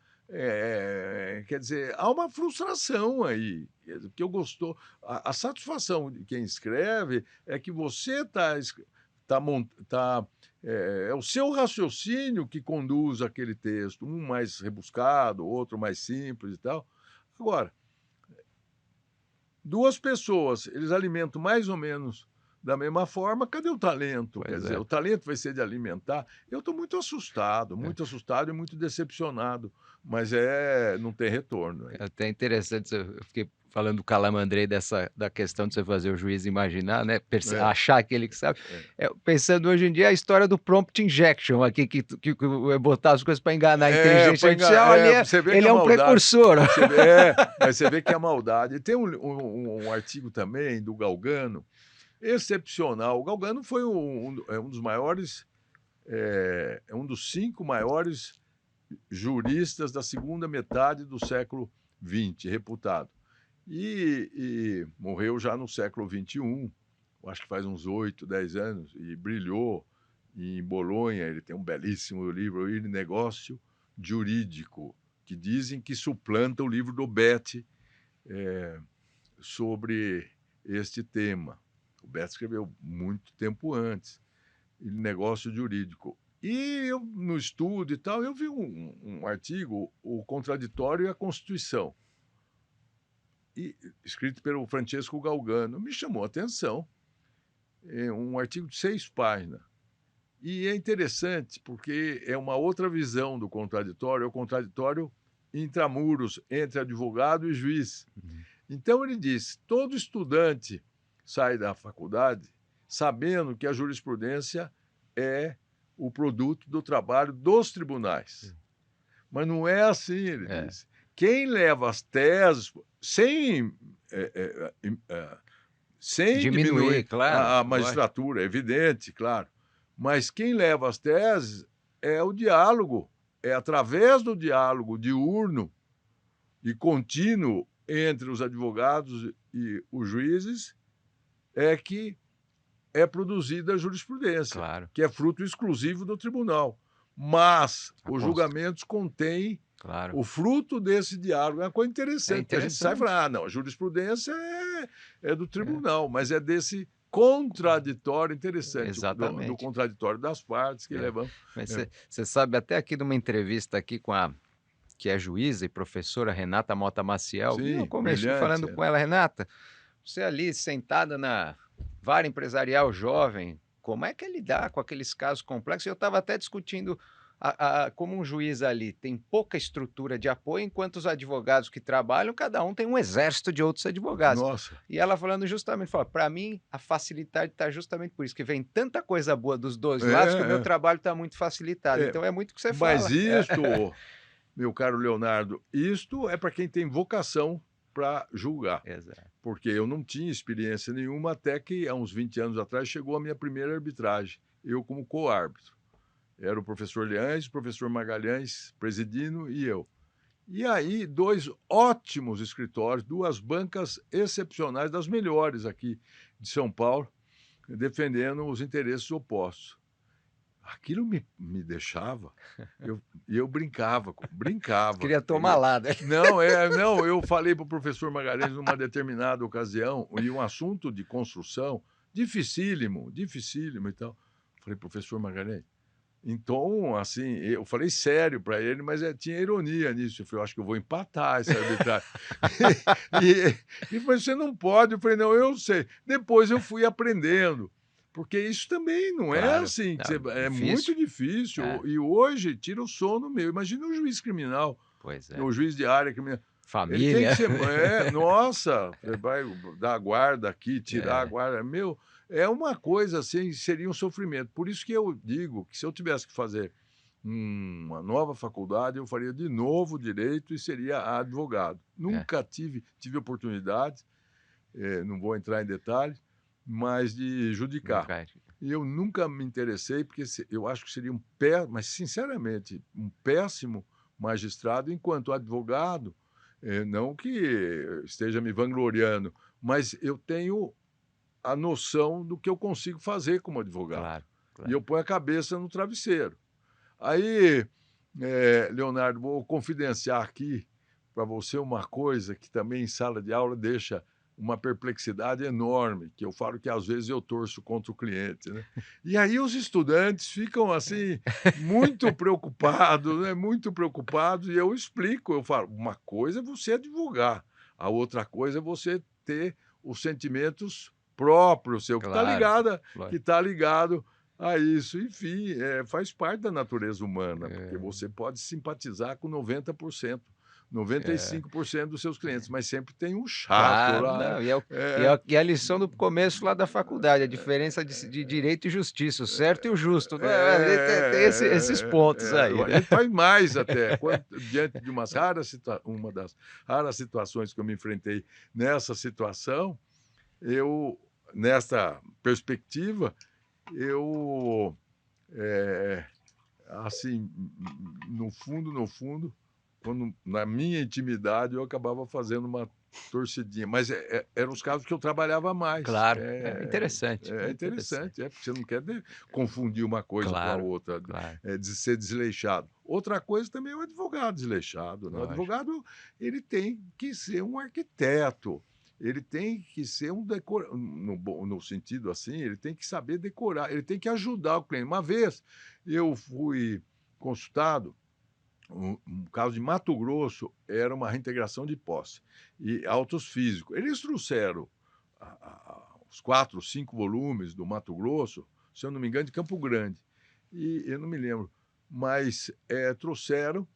Quer dizer, há uma frustração aí, que eu gostou. A satisfação de quem escreve é que você é o seu raciocínio que conduz aquele texto, um mais rebuscado, outro mais simples e tal. Agora, duas pessoas, eles alimentam mais ou menos da mesma forma, cadê o talento? Quer Pois dizer, é. o talento vai ser de alimentar. Eu estou muito É. assustado e muito decepcionado, mas não tem retorno aí. É até interessante, eu fiquei falando do Calamandrei da questão de você fazer o juiz imaginar, né, É, achar aquele que sabe. é. Pensando hoje em dia a história do prompt injection aqui, que botar as coisas para enganar a inteligência artificial, ali Você vê que ele a é um maldade. precursor. Mas você vê que a maldade. Tem um artigo também do Galgano, excepcional. O Galgano foi um dos maiores, um dos 5 maiores juristas da segunda metade do século XX, reputado. E morreu já no século XXI, acho que faz uns 8, 10 anos, e brilhou em Bolonha. Ele tem um belíssimo livro, O Negócio Jurídico, que dizem que suplanta o livro do Betti sobre este tema. O Betti escreveu muito tempo antes. e negócio jurídico. E eu, no estudo e tal, eu vi um artigo, O Contraditório e a Constituição, escrito pelo Francesco Galgano. Me chamou a atenção. É um artigo de 6 páginas. E é interessante porque é uma outra visão do contraditório, é o contraditório intramuros, entre advogado e juiz. Então, ele diz, todo estudante sai da faculdade sabendo que a jurisprudência é o produto do trabalho dos tribunais. Mas não é assim, ele diz. Quem leva as teses, sem diminuir claro, a magistratura, é evidente, claro, mas quem leva as teses é o diálogo, é através do diálogo diurno e contínuo entre os advogados e os juízes é que é produzida a jurisprudência, claro. que é fruto exclusivo do tribunal. Mas os julgamentos contêm o fruto desse diálogo. É uma coisa interessante, a gente sai e fala, não, a jurisprudência é do tribunal, mas é desse contraditório interessante, do contraditório das partes que levamos. Mas você sabe, até aqui numa entrevista aqui com que é juíza e professora Renata Mota Maciel, sim, no começo falando com ela, Renata, você ali sentada na vara empresarial jovem, como é que é lidar com aqueles casos complexos? Eu estava até discutindo como um juiz ali tem pouca estrutura de apoio, enquanto os advogados que trabalham, cada um tem um exército de outros advogados. Nossa. E ela falando justamente, para mim, a facilidade está justamente por isso, que vem tanta coisa boa dos dois lados que o meu trabalho está muito facilitado. Então é muito o que você fala. Mas isto, meu caro Leonardo, isto é para quem tem vocação para julgar. Exato. Porque eu não tinha experiência nenhuma até que, há uns 20 anos atrás, chegou a minha primeira arbitragem, eu como co-árbitro. Era o professor Leães, o professor Magalhães presidindo e eu. E aí, 2 ótimos escritórios, 2 bancas excepcionais, das melhores aqui de São Paulo, defendendo os interesses opostos. Aquilo me deixava, eu brincava. Você queria tomar lá, né? Não, eu falei para o professor Magalhães numa determinada ocasião, e um assunto de construção, dificílimo e tal. Falei, professor Magalhães, então, assim, eu falei sério para ele, mas tinha ironia nisso. Eu falei, acho que eu vou empatar essa arbitragem. E falou, você não pode. Eu falei, não, eu sei. Depois eu fui aprendendo, porque isso também não é assim, é muito difícil. E hoje tira o sono meu. Imagina o juiz criminal, o juiz de área criminal. Família. Ele tem que ser, nossa, você vai dar a guarda aqui, tirar a guarda. Meu, é uma coisa assim, seria um sofrimento. Por isso que eu digo que se eu tivesse que fazer uma nova faculdade, eu faria de novo direito e seria advogado. Nunca tive oportunidade, não vou entrar em detalhes, mas de judicar. E eu nunca me interessei, porque eu acho que seria mas sinceramente, um péssimo magistrado enquanto advogado. Não que esteja me vangloriando, mas eu tenho a noção do que eu consigo fazer como advogado. Claro. E eu ponho a cabeça no travesseiro. Aí, Leonardo, vou confidenciar aqui para você uma coisa que também em sala de aula deixa uma perplexidade enorme, que eu falo que às vezes eu torço contra o cliente, né? E aí os estudantes ficam assim, muito preocupados, né? Muito preocupados, e eu explico, eu falo, uma coisa é você advogar, a outra coisa é você ter os sentimentos próprios seu, que está ligado a isso. Enfim, faz parte da natureza humana, porque você pode simpatizar com 90%. 95% dos seus clientes, mas sempre tem um chato lá. Não, e a lição do começo lá da faculdade, a diferença de direito e justiça, o certo e o justo. Tem esses pontos aí. A gente faz mais até. Diante de uma das raras situações que eu me enfrentei nessa situação, nessa perspectiva, assim, no fundo, quando, na minha intimidade, eu acabava fazendo uma torcidinha. Mas eram os casos que eu trabalhava mais. Claro, interessante. É interessante, porque você não quer confundir uma coisa com a outra, de ser desleixado. Outra coisa também é o advogado desleixado. Né? O advogado ele tem que ser um arquiteto. ele tem que ser um decor no sentido assim, ele tem que saber decorar, ele tem que ajudar o cliente. Uma vez eu fui consultado, um caso de Mato Grosso, era uma reintegração de posse e autos físicos. Eles trouxeram os 4, 5 volumes do Mato Grosso, se eu não me engano, de Campo Grande, e eu não me lembro, mas, trouxeram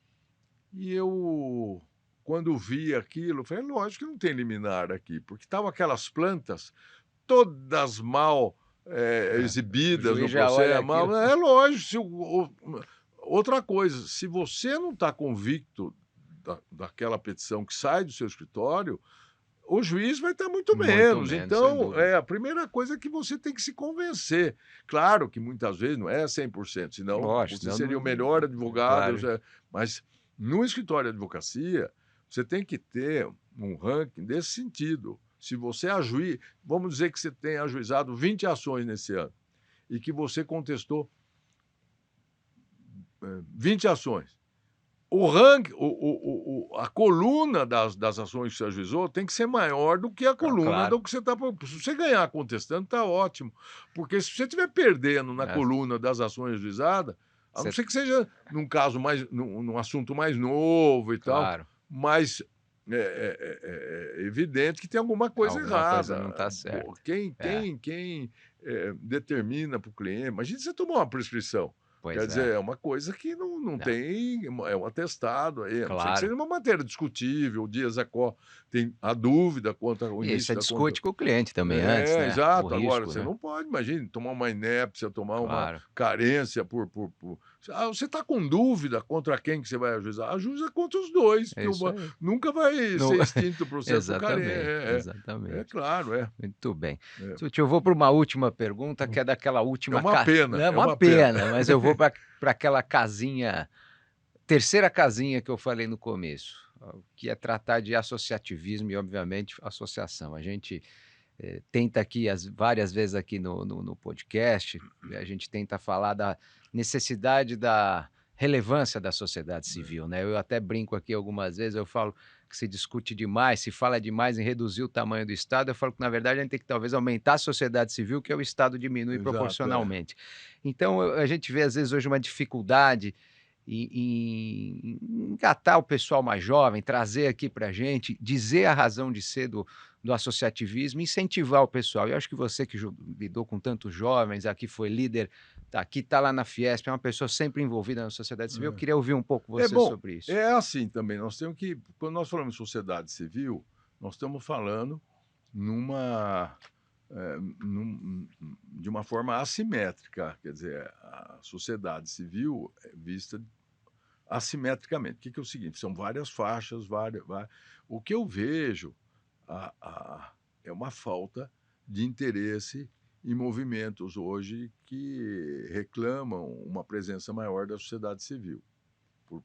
e eu, quando vi aquilo, falei: "Lógico que não tem liminar aqui", porque estavam aquelas plantas todas mal, É. O exibidas no juiz já olha processo, aquilo. mal é lógico, se outra coisa, se você não está convicto daquela petição que sai do seu escritório, o juiz vai estar muito Muito menos. menos, sem Então, dúvida. a primeira coisa é que você tem que se convencer. Claro que muitas vezes não é 100%, senão Lógico, você senão seria o não, melhor advogado, claro. mas no escritório de advocacia, você tem que ter um ranking desse sentido. Se você ajuiz, vamos dizer que você tem ajuizado 20 ações nesse ano e que você contestou 20 ações. O ranking, a coluna das ações que você ajuizou tem que ser maior do que a coluna Claro. do que você está. Se você ganhar contestando, está ótimo. Porque se você estiver perdendo na É, coluna das ações ajuizadas, a não você ser que seja num caso mais, num assunto mais novo e tal, claro, mas é evidente que tem alguma coisa alguma coisa errada. não está certa. É, Quem determina para o cliente, imagina você tomar uma prescrição. Quer pois é. dizer, é uma coisa que não Não, tem, é um atestado aí, a não ser que claro. seja uma matéria discutível, o Dias Ecó tem a dúvida quanto ao E aí início você da conta. discute com o cliente também antes, É, né, o exato. Agora, risco, você né. não pode, imagine, tomar uma inépcia, tomar uma Claro. carência você está com dúvida contra quem que você vai ajuizar? Ajuiza contra os 2, É porque isso aí. nunca vai No ser extinto o processo por carência. exatamente, É exatamente. claro, Muito bem. é. Tuti, eu vou para uma última pergunta, que é daquela É última uma pena, né, é uma uma pena. pena, mas eu vou para aquela casinha, terceira casinha que eu falei no começo, que é tratar de associativismo e, obviamente, associação. A gente, tenta aqui várias vezes aqui no podcast, a gente tenta falar da necessidade da relevância da sociedade civil, né. Eu até brinco aqui algumas vezes, eu falo que se discute demais, se fala demais em reduzir o tamanho do Estado, eu falo que na verdade a gente tem que talvez aumentar a sociedade civil, que é o Estado diminui Exato, é. proporcionalmente. Então a gente vê às vezes hoje uma dificuldade em engatar o pessoal mais jovem, trazer aqui para gente, dizer a razão de ser do associativismo, incentivar o pessoal. E eu acho que você que lidou com tantos jovens, aqui foi líder, tá aqui, está lá na Fiesp, é uma pessoa sempre envolvida na sociedade civil. Eu queria ouvir um pouco É você bom, sobre isso. é assim também, nós temos que quando nós falamos em sociedade civil, nós estamos falando numa, de uma forma assimétrica, quer dizer, a sociedade civil é vista assimetricamente. O que é o seguinte, são várias faixas, o que eu vejo, é uma falta de interesse em movimentos hoje que reclamam uma presença maior da sociedade civil.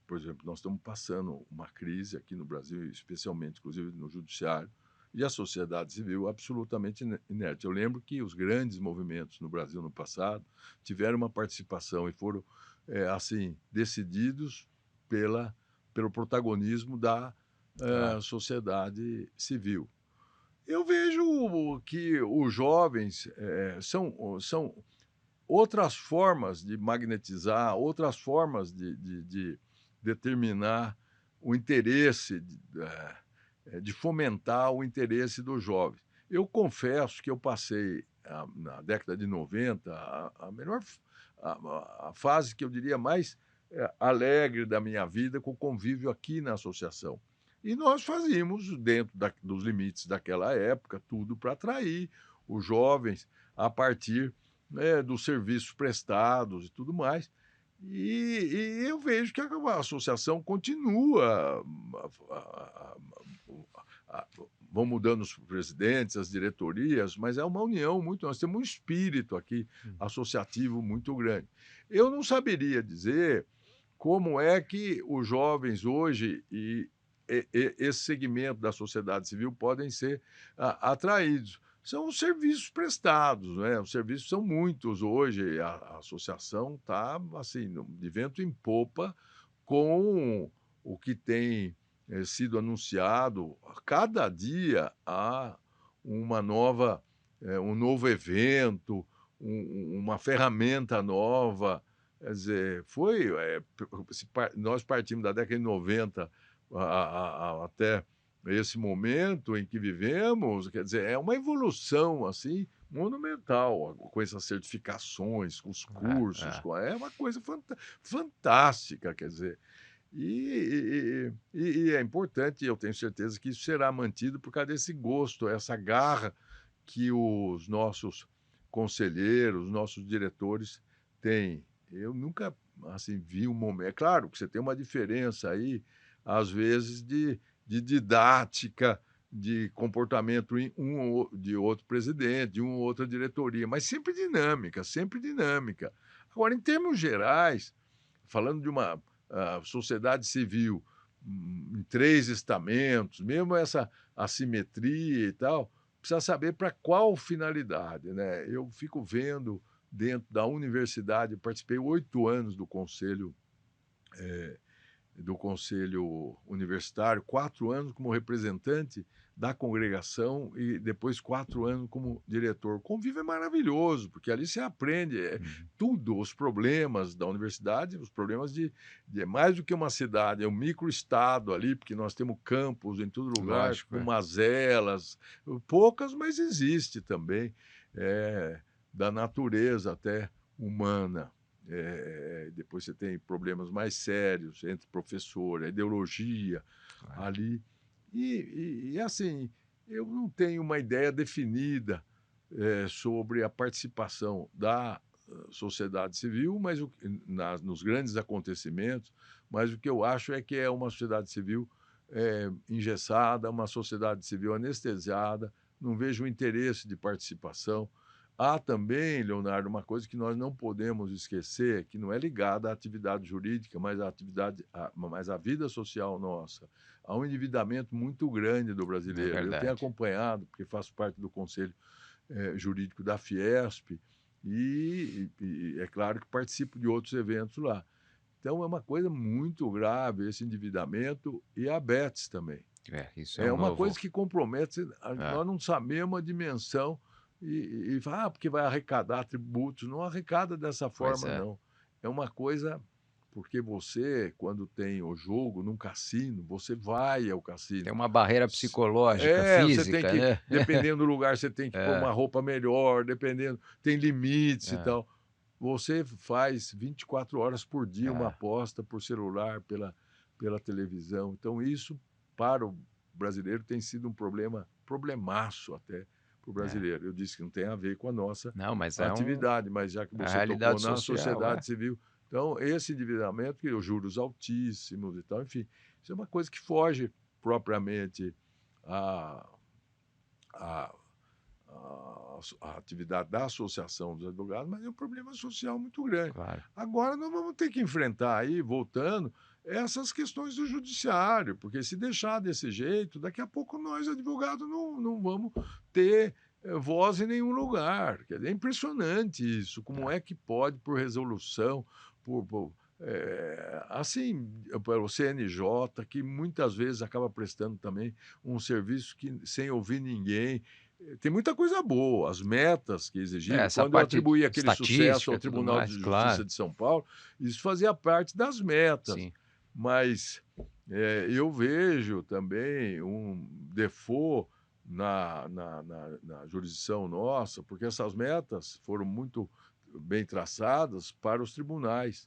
Por exemplo, nós estamos passando uma crise aqui no Brasil, especialmente, inclusive, no judiciário, e a sociedade civil absolutamente inerte. Eu lembro que os grandes movimentos no Brasil no passado tiveram uma participação e foram, assim, decididos pelo protagonismo da Claro, sociedade civil. Eu vejo que os jovens são outras formas de magnetizar, outras formas de determinar o interesse, de fomentar o interesse dos jovens. Eu confesso que eu passei, na década de 90, a melhor a fase que eu diria mais, alegre da minha vida com o convívio aqui na associação. E nós fazíamos, dentro dos limites daquela época, tudo para atrair os jovens a partir, dos serviços prestados e tudo mais. E eu vejo que a associação continua, vão mudando os presidentes, as diretorias, mas é uma união muito, nós temos um espírito aqui associativo muito grande. Eu não saberia dizer como é que os jovens hoje esse segmento da sociedade civil podem ser atraídos. São os serviços prestados, né? Os serviços são muitos hoje. A associação está assim, de vento em popa com o que tem sido anunciado. Cada dia há uma nova, um novo evento, uma ferramenta nova. Quer dizer, foi, nós partimos da década de 90 até esse momento em que vivemos, quer dizer, é uma evolução assim monumental, com essas certificações, com os cursos, É. é uma coisa fantástica, quer dizer. E é importante, eu tenho certeza que isso será mantido por causa desse gosto, essa garra que os nossos conselheiros, nossos diretores têm. Eu nunca, assim, vi um momento. É claro que você tem uma diferença aí, às vezes, de didática, de comportamento em de outro presidente, de uma ou outra diretoria, mas sempre dinâmica, sempre dinâmica. Agora, em termos gerais, falando de uma sociedade civil em três estamentos, mesmo essa assimetria e tal, precisa saber para qual finalidade, né? Eu fico vendo dentro da universidade, participei 8 anos do conselho universitário, 4 anos como representante da congregação e depois 4 anos como diretor. O convívio é maravilhoso, porque ali você aprende Uhum. tudo, os problemas da universidade, os problemas de mais do que uma cidade, é um microestado ali, porque nós temos campos em todo lugar, Lógico, com é. mazelas, poucas, mas existe também, da natureza até humana. Depois você tem problemas mais sérios entre professor, a ideologia Claro. ali. Assim, eu não tenho uma ideia definida sobre a participação da sociedade civil, mas nos grandes acontecimentos, mas o que eu acho é que é uma sociedade civil engessada, uma sociedade civil anestesiada, não vejo o interesse de participação. Há também, Leonardo, uma coisa que nós não podemos esquecer, que não é ligada à atividade jurídica, mas mas à vida social nossa. Há um endividamento muito grande do É brasileiro. Eu tenho verdade. acompanhado, porque faço parte do Conselho Jurídico da Fiesp, e é claro que participo de outros eventos lá. Então, é uma coisa muito grave esse endividamento e a Betis também. Isso é É um uma novo. coisa que compromete, É, nós não sabemos a dimensão e fala: porque vai arrecadar tributos. Não arrecada dessa pois forma, é. não. É uma coisa porque você, quando tem o jogo num cassino, você vai ao cassino. Tem uma barreira S psicológica, Você tem física, que, né. dependendo do lugar, você tem que pôr É, uma roupa melhor, dependendo, tem limites e é, tal. Você faz 24 horas por dia uma é, aposta por celular, pela televisão. Então isso, para o brasileiro, tem sido um problemaço até para o é. brasileiro. Eu disse que não tem a ver com a nossa Não, mas atividade, mas já que é a você tocou realidade na social, sociedade civil, então esse endividamento, que os juros altíssimos e tal, enfim, isso é uma coisa que foge propriamente à à a atividade da Associação dos Advogados, mas é um problema social muito grande. claro. Agora nós vamos ter que enfrentar aí, voltando, essas questões do judiciário, porque se deixar desse jeito, daqui a pouco nós, advogados, não vamos ter voz em nenhum lugar. Quer dizer, é impressionante isso, como É. é que pode, por resolução, assim, pelo CNJ, que muitas vezes acaba prestando também um serviço que, sem ouvir ninguém. Tem muita coisa boa, as metas que É, exigiram. essa Quando eu parte atribuí aquele sucesso estatística ao e tudo Tribunal de mais, Justiça claro, de São Paulo, isso fazia parte das metas. sim. Mas eu vejo também um default na jurisdição nossa, porque essas metas foram muito bem traçadas para os tribunais,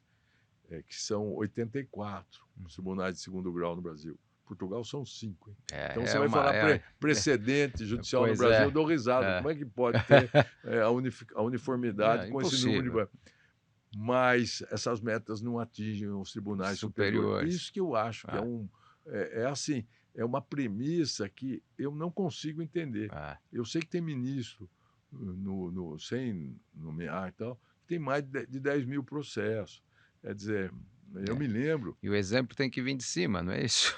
que são 84, os Uhum. tribunais de segundo grau no Brasil. Portugal são 5, hein. Então É você vai falar é precedente judicial no pois Brasil, eu é, dou risada. é. Como é que pode ter a uniformidade É com esse número impossível. mas essas metas não atingem os tribunais superiores. Superiores. Isso que eu acho que É, assim, é uma premissa que eu não consigo entender. é. Eu sei que tem ministro, sem nomear e tal, que tem mais de 10.000 processos. Quer dizer, eu É. me lembro. E o exemplo tem que vir de cima, não é isso?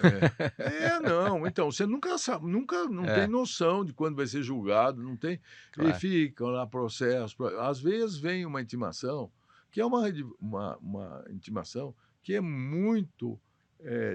Não, então, você nunca sabe, nunca, não tem É, noção de quando vai ser julgado, não tem, e claro. ficam lá processos. Às vezes vem uma intimação, que é uma intimação que é muito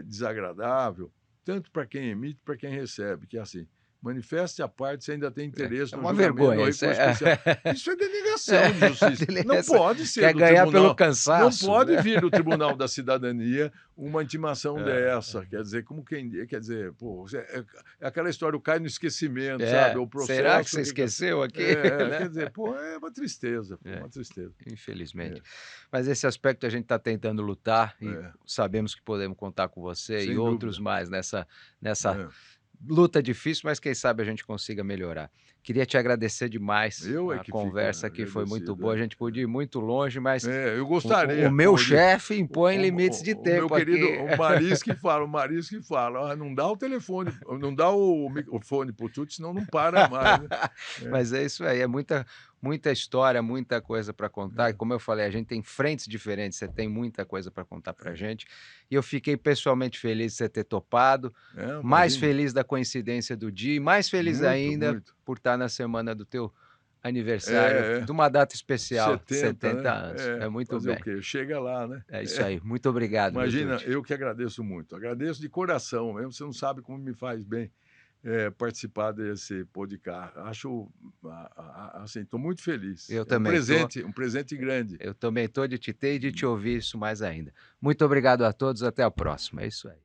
desagradável, tanto para quem emite, para quem recebe, que é assim: Manifeste a parte se ainda tem interesse É no uma julgamento do vergonha, isso recurso é especial. Isso é denegação de justiça. Não essa pode ser quer do ganhar pelo tribunal, não cansaço, pode né. vir do Tribunal da Cidadania uma intimação É, dessa, quer dizer, como quem quer dizer, pô, é aquela história, o cai no esquecimento, sabe, é. o Será que você processo fica esqueceu aqui, né. quer dizer, pô, é uma tristeza, pô, É, uma tristeza. infelizmente. É, Mas esse aspecto a gente está tentando lutar e é, sabemos que podemos contar com você e sem outros dúvida. mais nessa É. luta difícil, mas quem sabe a gente consiga melhorar. Queria te agradecer demais, Eu é a que fico conversa aqui foi muito agradecido, boa, a gente podia ir muito longe, mas eu o gostaria, meu como diz chefe impõe limites de o meu tempo querido aqui. o Maris que fala: "Ah, não dá o telefone, não dá o microfone para o Tuti, senão não para mais", né. É, Mas é isso aí, é muita história, muita coisa para contar e é, como eu falei, a gente tem frentes diferentes, você tem muita coisa para contar para é. gente, e eu fiquei pessoalmente feliz de você ter topado, É, mais imagine, feliz da coincidência do dia e mais feliz muito, ainda muito. por estar na semana do teu aniversário, É, de uma data especial, 70, 70 né. anos. É, É muito fazer o bem. quê? Chega lá, né. É isso aí. Muito obrigado, viu, Imagina, Tuti. eu que agradeço muito, agradeço de coração mesmo, você não sabe como me faz bem, participar desse podcast. Acho, assim, estou muito feliz. Eu É também tô. um presente grande. Eu também tô de te ter e de te ouvir isso mais ainda. Muito obrigado a todos, até a próxima. É isso aí.